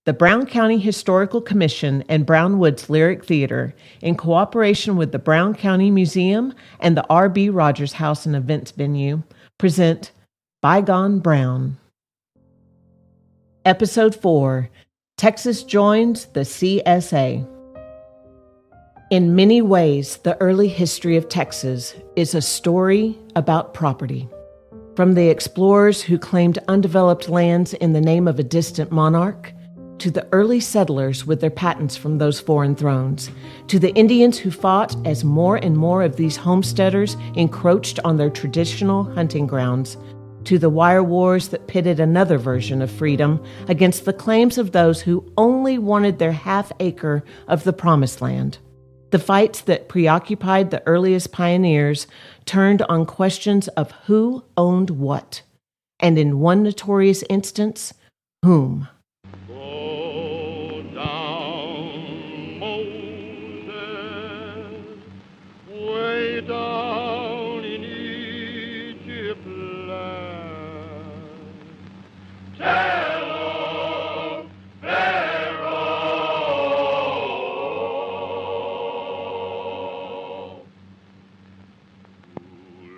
The Brown County Historical Commission and Brown Woods Lyric Theater, in cooperation with the Brown County Museum and the R.B. Rogers House and Events Venue, present Bygone Brown. Episode 4, Texas Joins the CSA. In many ways, the early history of Texas is a story about property. From the explorers who claimed undeveloped lands in the name of a distant monarch, to the early settlers with their patents from those foreign thrones, to the Indians who fought as more and more of these homesteaders encroached on their traditional hunting grounds, to the wire wars that pitted another version of freedom against the claims of those who only wanted their half acre of the promised land. The fights that preoccupied the earliest pioneers turned on questions of who owned what, and in one notorious instance, whom. Down in Egypt land, tell of Pharaoh, who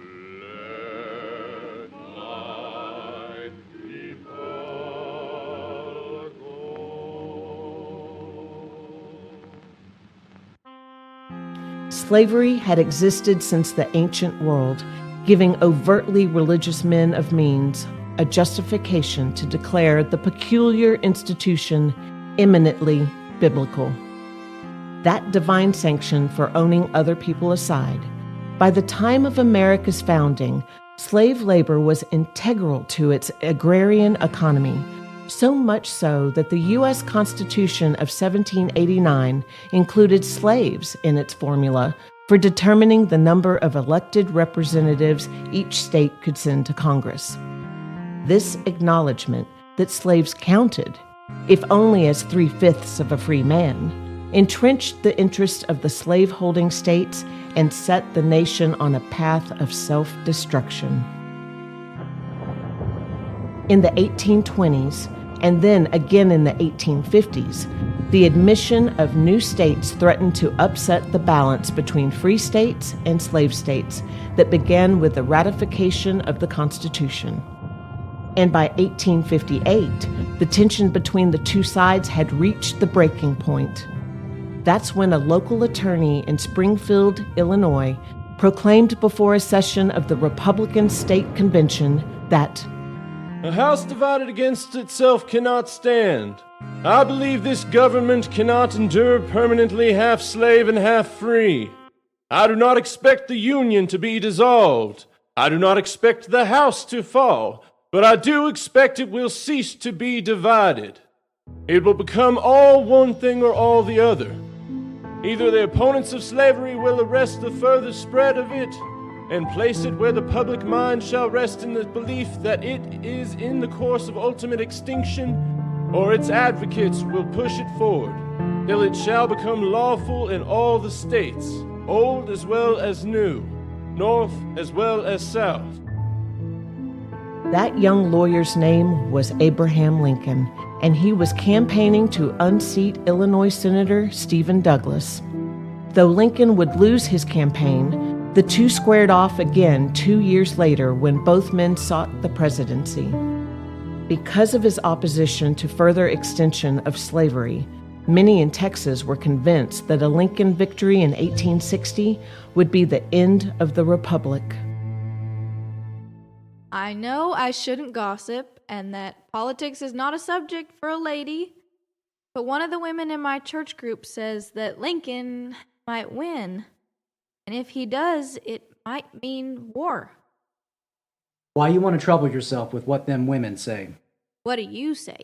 let my people go. Slavery had existed since the ancient world, giving overtly religious men of means a justification to declare the peculiar institution eminently biblical. That divine sanction for owning other people aside, by the time of America's founding, slave labor was integral to its agrarian economy, so much so that the U.S. Constitution of 1789 included slaves in its formula for determining the number of elected representatives each state could send to Congress. This acknowledgement that slaves counted, if only as 3/5 of a free man, entrenched the interest of the slave-holding states and set the nation on a path of self-destruction. In the 1820s, and then again in the 1850s, the admission of new states threatened to upset the balance between free states and slave states that began with the ratification of the Constitution. And by 1858, the tension between the two sides had reached the breaking point. That's when a local attorney in Springfield, Illinois, proclaimed before a session of the Republican State Convention that a house divided against itself cannot stand. I believe this government cannot endure permanently half slave and half free. I do not expect the Union to be dissolved. I do not expect the house to fall, but I do expect it will cease to be divided. It will become all one thing or all the other. Either the opponents of slavery will arrest the further spread of it and place it where the public mind shall rest in the belief that it is in the course of ultimate extinction, or its advocates will push it forward till it shall become lawful in all the states, old as well as new, north as well as south. That young lawyer's name was Abraham Lincoln, and he was campaigning to unseat Illinois Senator Stephen Douglas. Though Lincoln would lose his campaign, the two squared off again 2 years later when both men sought the presidency. Because of his opposition to further extension of slavery, many in Texas were convinced that a Lincoln victory in 1860 would be the end of the Republic. I know I shouldn't gossip and that politics is not a subject for a lady, but one of the women in my church group says that Lincoln might win. And if he does, it might mean war. Why you want to trouble yourself with what them women say? What do you say?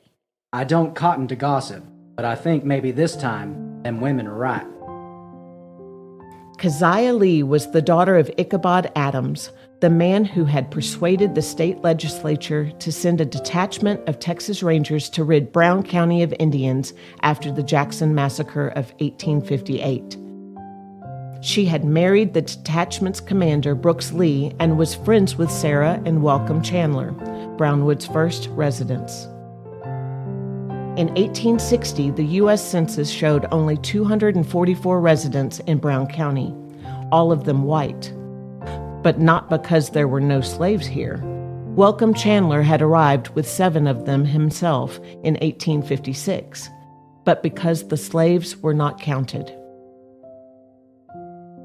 I don't cotton to gossip, but I think maybe this time them women are right. Keziah Lee was the daughter of Ichabod Adams, the man who had persuaded the state legislature to send a detachment of Texas Rangers to rid Brown County of Indians after the Jackson Massacre of 1858. She had married the detachment's commander, Brooks Lee, and was friends with Sarah and Welcome Chandler, Brownwood's first residents. In 1860, the U.S. Census showed only 244 residents in Brown County, all of them white. But not because there were no slaves here. Welcome Chandler had arrived with 7 of them himself in 1856, but because the slaves were not counted.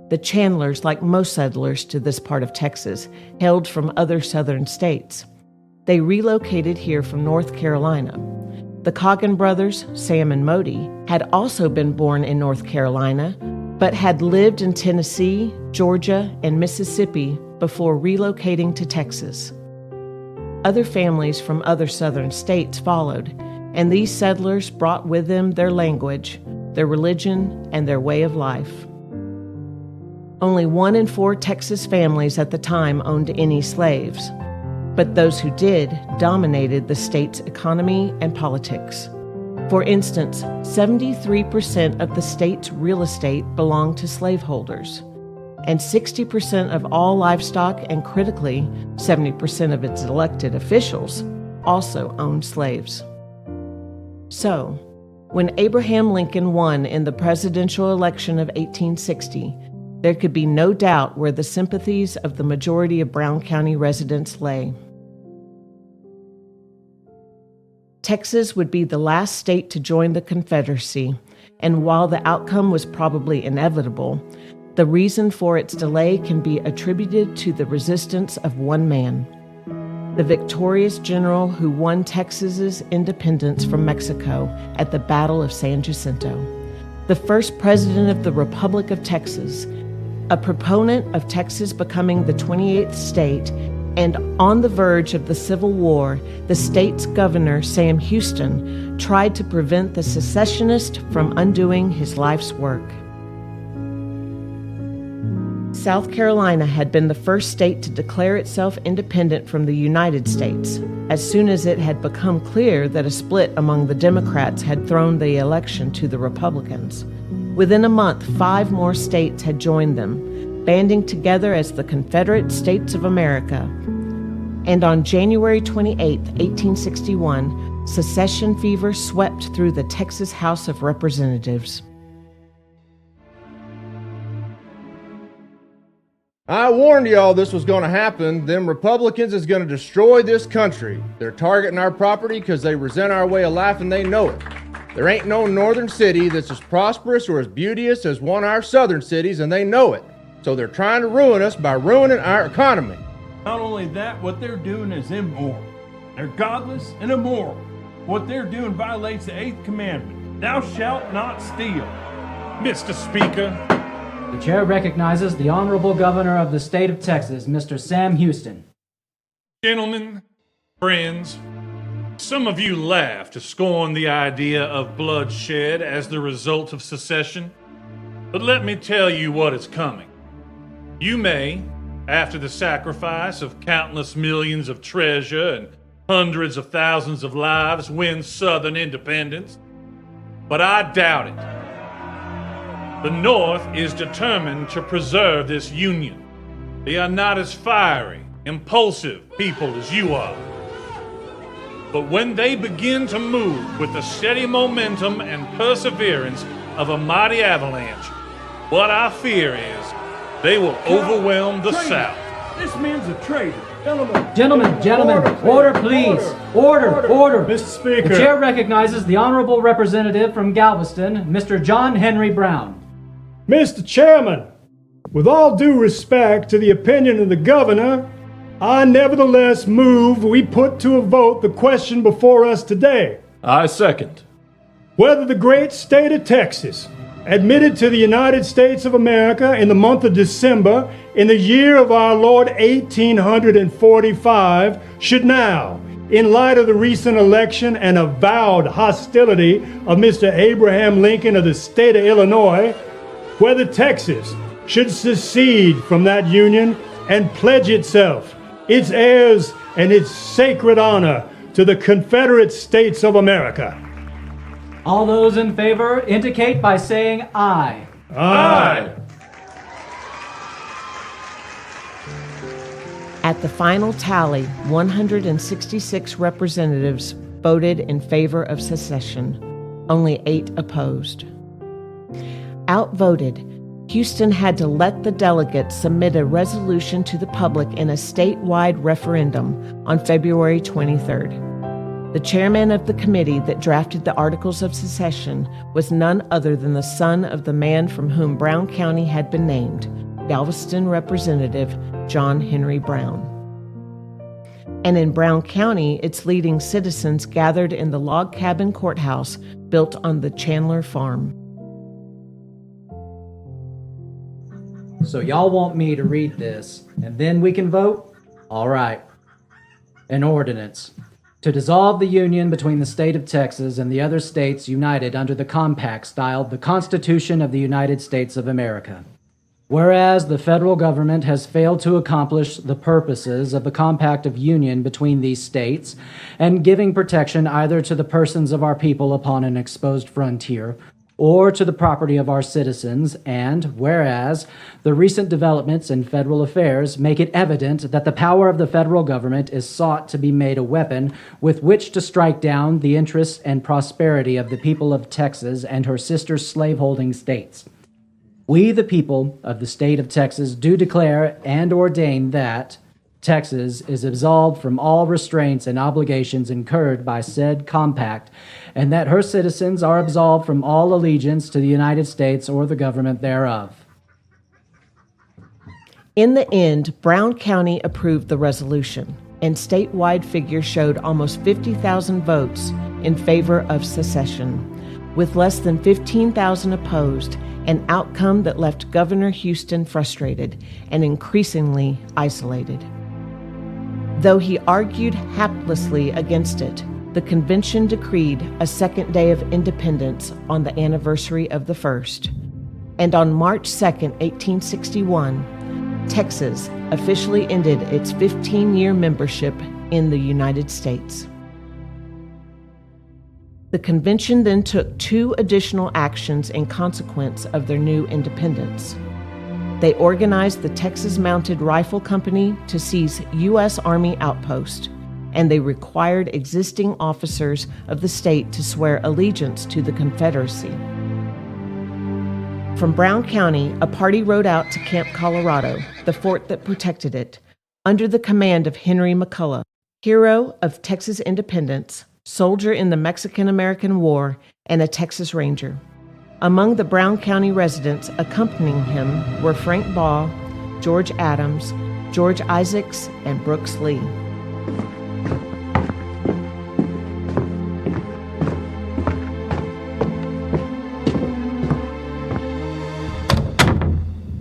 The Chandlers, like most settlers to this part of Texas, hailed from other southern states. They relocated here from North Carolina. The Coggin brothers, Sam and Modi, had also been born in North Carolina, but had lived in Tennessee, Georgia, and Mississippi before relocating to Texas. Other families from other southern states followed, and these settlers brought with them their language, their religion, and their way of life. Only 1 in 4 Texas families at the time owned any slaves, but those who did dominated the state's economy and politics. For instance, 73% of the state's real estate belonged to slaveholders, and 60% of all livestock and, critically, 70% of its elected officials also owned slaves. So, when Abraham Lincoln won in the presidential election of 1860, there could be no doubt where the sympathies of the majority of Brown County residents lay. Texas would be the last state to join the Confederacy, and while the outcome was probably inevitable, the reason for its delay can be attributed to the resistance of one man, the victorious general who won Texas's independence from Mexico at the Battle of San Jacinto, the first president of the Republic of Texas, a proponent of Texas becoming the 28th state, and on the verge of the Civil War, the state's governor, Sam Houston, tried to prevent the secessionists from undoing his life's work. South Carolina had been the first state to declare itself independent from the United States, as soon as it had become clear that a split among the Democrats had thrown the election to the Republicans. Within a month, 5 more states had joined them, banding together as the Confederate States of America. And on January 28, 1861, secession fever swept through the Texas House of Representatives. I warned y'all this was gonna happen. Them Republicans is gonna destroy this country. They're targeting our property because they resent our way of life and they know it. There ain't no northern city that's as prosperous or as beauteous as one of our southern cities, and they know it. So they're trying to ruin us by ruining our economy. Not only that, what they're doing is immoral. They're godless and immoral. What they're doing violates the 8th commandment. Thou shalt not steal. Mr. Speaker. The chair recognizes the Honorable Governor of the State of Texas, Mr. Sam Houston. Gentlemen, friends, some of you laugh to scorn the idea of bloodshed as the result of secession, but let me tell you what is coming. You may, after the sacrifice of countless millions of treasure and hundreds of thousands of lives, win Southern independence, but I doubt it. The North is determined to preserve this union. They are not as fiery, impulsive people as you are. But when they begin to move with the steady momentum and perseverance of a mighty avalanche, what I fear is they will overwhelm the South. This man's a traitor. Gentlemen, order please. Order. Mr. Speaker. The chair recognizes the Honorable Representative from Galveston, Mr. John Henry Brown. Mr. Chairman, with all due respect to the opinion of the governor, I nevertheless move we put to a vote the question before us today. I second. Whether the great state of Texas, admitted to the United States of America in the month of December in the year of our Lord 1845, should now, in light of the recent election and avowed hostility of Mr. Abraham Lincoln of the state of Illinois, whether Texas should secede from that union and pledge itself, its heirs, and its sacred honor to the Confederate States of America. All those in favor indicate by saying aye. Aye. At the final tally, 166 representatives voted in favor of secession. Only 8 opposed. Outvoted, Houston had to let the delegates submit a resolution to the public in a statewide referendum on February 23rd. The chairman of the committee that drafted the Articles of Secession was none other than the son of the man from whom Brown County had been named, Galveston Representative John Henry Brown. And in Brown County, its leading citizens gathered in the log cabin courthouse built on the Chandler farm. So y'all want me to read this, and then we can vote? All right. An ordinance to dissolve the union between the state of Texas and the other states united under the compact styled the Constitution of the United States of America. Whereas the federal government has failed to accomplish the purposes of the compact of union between these states and giving protection either to the persons of our people upon an exposed frontier or to the property of our citizens, and whereas the recent developments in federal affairs make it evident that the power of the federal government is sought to be made a weapon with which to strike down the interests and prosperity of the people of Texas and her sister slaveholding states. We, the people of the state of Texas, do declare and ordain that Texas is absolved from all restraints and obligations incurred by said compact, and that her citizens are absolved from all allegiance to the United States or the government thereof. In the end, Brown County approved the resolution, and statewide figures showed almost 50,000 votes in favor of secession, with less than 15,000 opposed, an outcome that left Governor Houston frustrated and increasingly isolated. Though he argued haplessly against it, the convention decreed a second day of independence on the anniversary of the first. And on March 2, 1861, Texas officially ended its 15-year membership in the United States. The convention then took 2 additional actions in consequence of their new independence. They organized the Texas Mounted Rifle Company to seize U.S. Army outposts, and they required existing officers of the state to swear allegiance to the Confederacy. From Brown County, a party rode out to Camp Colorado, the fort that protected it, under the command of Henry McCullough, hero of Texas independence, soldier in the Mexican-American War, and a Texas Ranger. Among the Brown County residents accompanying him were Frank Baugh, George Adams, George Isaacs, and Brooks Lee.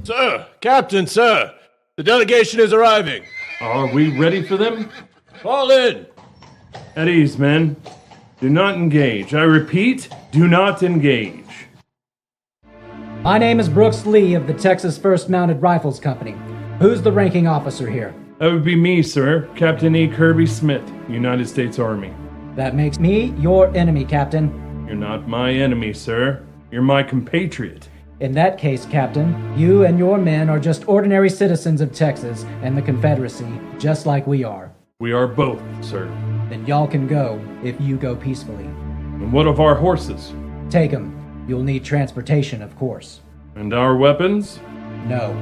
Sir, Captain, sir, the delegation is arriving. Are we ready for them? Fall in. At ease, men. Do not engage. I repeat, do not engage. My name is Brooks Lee of the Texas 1st Mounted Rifles Company. Who's the ranking officer here? That would be me, sir. Captain E. Kirby Smith, United States Army. That makes me your enemy, Captain. You're not my enemy, sir. You're my compatriot. In that case, Captain, you and your men are just ordinary citizens of Texas and the Confederacy, just like we are. We are both, sir. Then y'all can go if you go peacefully. And what of our horses? Take 'em. You'll need transportation, of course. And our weapons? No.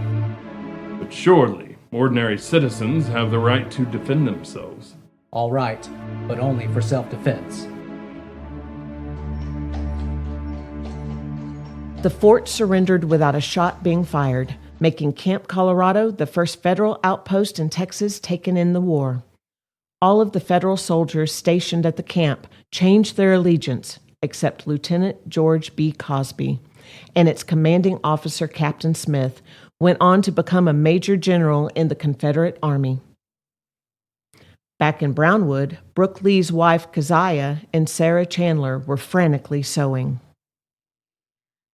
But surely, ordinary citizens have the right to defend themselves. All right, but only for self-defense. The fort surrendered without a shot being fired, making Camp Colorado the first federal outpost in Texas taken in the war. All of the federal soldiers stationed at the camp changed their allegiance, except Lieutenant George B. Cosby, and its commanding officer, Captain Smith, went on to become a major general in the Confederate Army. Back in Brownwood, Brooke Lee's wife, Keziah, and Sarah Chandler were frantically sewing.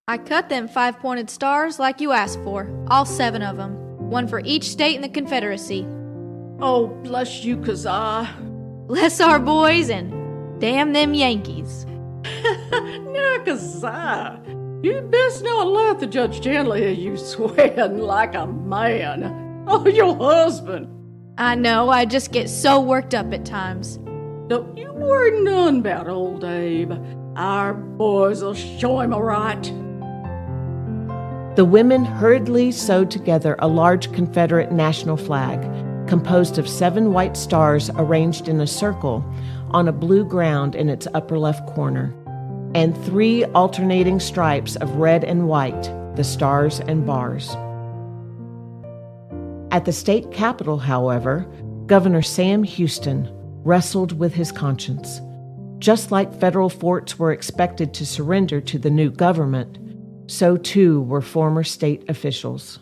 I cut them 5-pointed stars like you asked for, all 7 of them, one for each state in the Confederacy. Oh, bless you, Keziah. Bless our boys and damn them Yankees. Now, Keziah, you'd best not let the Judge Chandler hear you swearing like a man. Oh, your husband. I know, I just get so worked up at times. Don't you worry none about old Abe. Our boys will show him a right. The women hurriedly sewed together a large Confederate national flag, composed of 7 white stars arranged in a circle on a blue ground in its upper left corner, and 3 alternating stripes of red and white, the stars and bars. At the state capitol, however, Governor Sam Houston wrestled with his conscience. Just like federal forts were expected to surrender to the new government, so too were former state officials.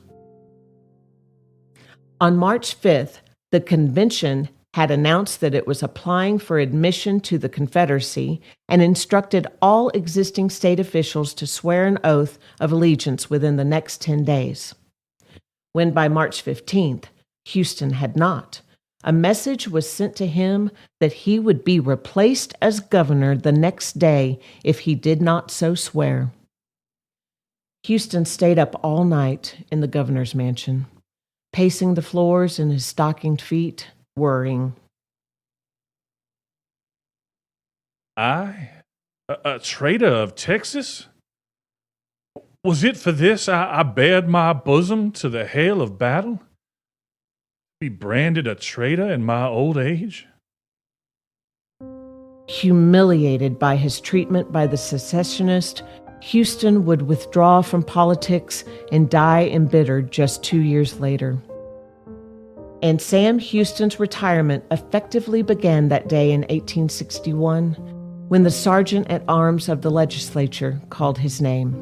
On March 5th, the convention had announced that it was applying for admission to the Confederacy and instructed all existing state officials to swear an oath of allegiance within the next 10 days. When by March 15th, Houston had not, a message was sent to him that he would be replaced as governor the next day if he did not so swear. Houston stayed up all night in the governor's mansion, pacing the floors in his stockinged feet, worrying. I? A traitor of Texas? Was it for this I bared my bosom to the hail of battle? Be branded a traitor in my old age? Humiliated by his treatment by the secessionists, Houston would withdraw from politics and die embittered just 2 years later. And Sam Houston's retirement effectively began that day in 1861, when the sergeant at arms of the legislature called his name,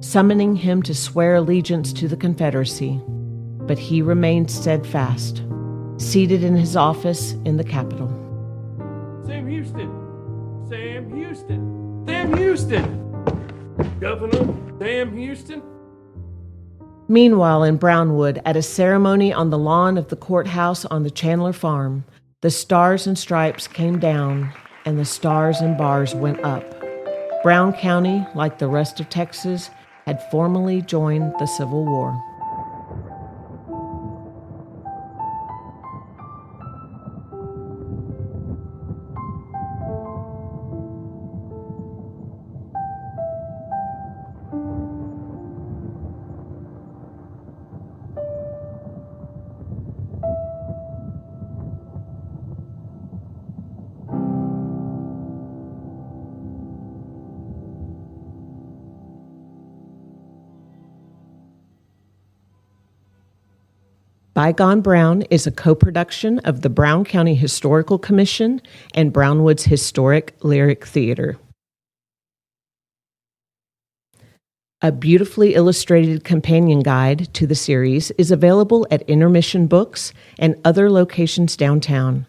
summoning him to swear allegiance to the Confederacy. But he remained steadfast, seated in his office in the Capitol. Sam Houston! Sam Houston! Sam Houston! Governor Sam Houston? Meanwhile, in Brownwood, at a ceremony on the lawn of the courthouse on the Chandler farm, the stars and stripes came down and the stars and bars went up. Brown County, like the rest of Texas, had formally joined the Civil War. Bygone Brown is a co-production of the Brown County Historical Commission and Brownwood's Historic Lyric Theater. A beautifully illustrated companion guide to the series is available at Intermission Books and other locations downtown.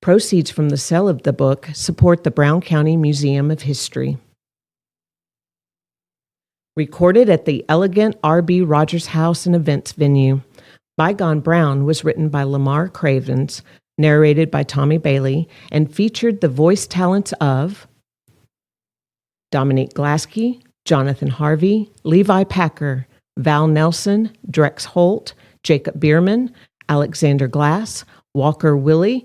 Proceeds from the sale of the book support the Brown County Museum of History. Recorded at the elegant R.B. Rogers House and Events venue, Bygone Brown was written by Lamar Cravens, narrated by Tommy Bailey, and featured the voice talents of Dominique Glaske, Jonathan Harvey, Levi Packer, Val Nelson, Drex Holt, Jacob Bierman, Alexander Glass, Walker Willie,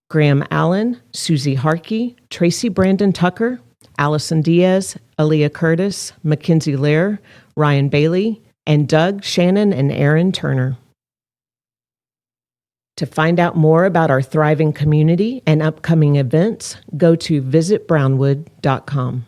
Graham Allen, Susie Harkey, Tracy Brandon Tucker, Allison Diaz, Aaliyah Curtis, Mackenzie Lair, Ryan Bailey, and Doug, Shannon, and Aaron Turner. To find out more about our thriving community and upcoming events, go to visitbrownwood.com.